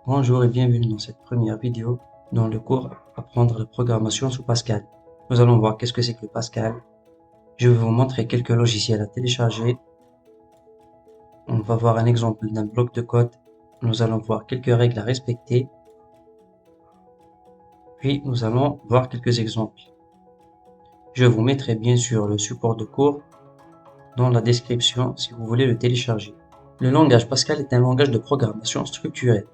Bonjour et bienvenue dans cette première vidéo dans le cours Apprendre la programmation sous Pascal. Nous allons voir qu'est-ce que c'est que le Pascal. Je vais vous montrer quelques logiciels à télécharger. On va voir un exemple d'un bloc de code. Nous allons voir quelques règles à respecter. Puis nous allons voir quelques exemples. Je vous mettrai bien sûr le support de cours dans la description si vous voulez le télécharger. Le langage Pascal est un langage de programmation structuré.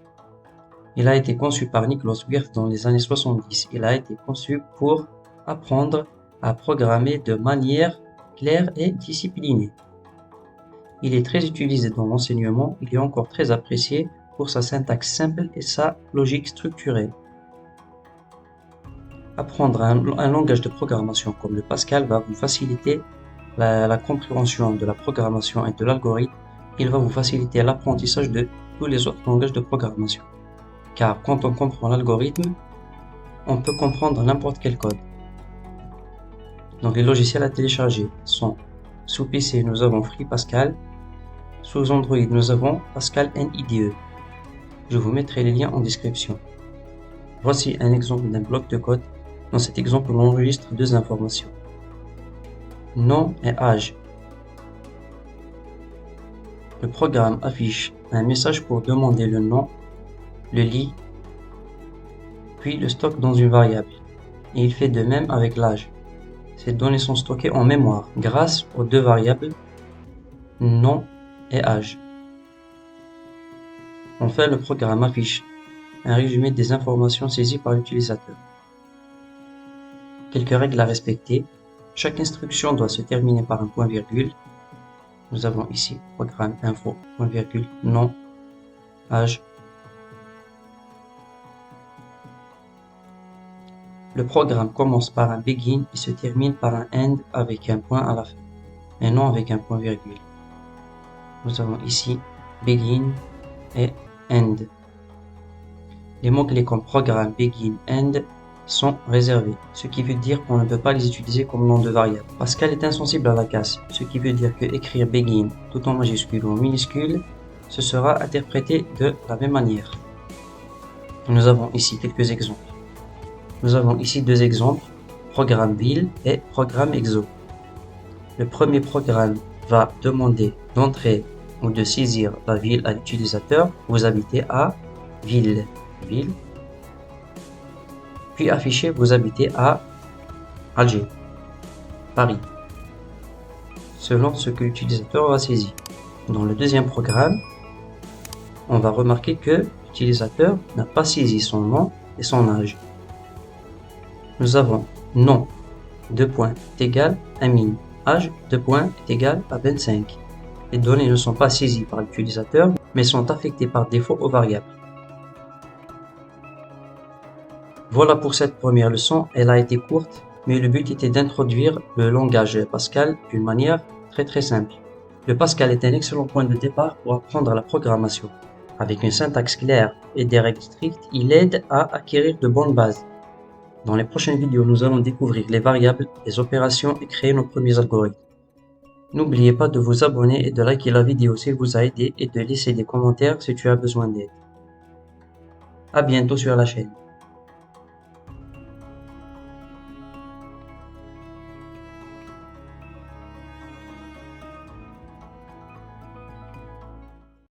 Il a été conçu par Nicholas Wirth dans les années 70. Il a été conçu pour apprendre à programmer de manière claire et disciplinée. Il est très utilisé dans l'enseignement. Il est encore très apprécié pour sa syntaxe simple et sa logique structurée. Apprendre un langage de programmation comme le Pascal va vous faciliter la compréhension de la programmation et de l'algorithme. Il va vous faciliter l'apprentissage de tous les autres langages de programmation. Car quand on comprend l'algorithme, on peut comprendre n'importe quel code. Donc les logiciels à télécharger sont sous PC, nous avons FreePascal. Sous Android, nous avons Pascal NIDE. Je vous mettrai les liens en description. Voici un exemple d'un bloc de code. Dans cet exemple, on enregistre deux informations. Nom et âge. Le programme affiche un message pour demander le nom, le lit, puis le stocke dans une variable. Et il fait de même avec l'âge. Ces données sont stockées en mémoire grâce aux deux variables nom et âge. Enfin, le programme affiche un résumé des informations saisies par l'utilisateur. Quelques règles à respecter. Chaque instruction doit se terminer par un point virgule. Nous avons ici programme info, point virgule, nom, âge. Le programme commence par un begin et se termine par un end avec un point à la fin, et non avec un point virgule. Nous avons ici begin et end. Les mots-clés comme programme, begin, end sont réservés, ce qui veut dire qu'on ne peut pas les utiliser comme nom de variable. Pascal est insensible à la casse, ce qui veut dire que écrire begin tout en majuscule ou en minuscule, ce sera interprété de la même manière. Nous avons ici quelques exemples. Nous avons ici deux exemples, programme ville et programme exo. Le premier programme va demander d'entrer ou de saisir la ville à l'utilisateur. Vous habitez à ville, puis afficher vous habitez à Alger, Paris, selon ce que l'utilisateur aura saisi. Dans le deuxième programme, on va remarquer que l'utilisateur n'a pas saisi son nom et son âge. Nous avons nom, 2 points, est égal à 1000, âge, 2 points, est égal à 25. Les données ne sont pas saisies par l'utilisateur, mais sont affectées par défaut aux variables. Voilà pour cette première leçon, elle a été courte, mais le but était d'introduire le langage Pascal d'une manière très simple. Le Pascal est un excellent point de départ pour apprendre la programmation. Avec une syntaxe claire et des règles strictes, il aide à acquérir de bonnes bases. Dans les prochaines vidéos, nous allons découvrir les variables, les opérations et créer nos premiers algorithmes. N'oubliez pas de vous abonner et de liker la vidéo s'il vous a aidé et de laisser des commentaires si tu as besoin d'aide. À bientôt sur la chaîne.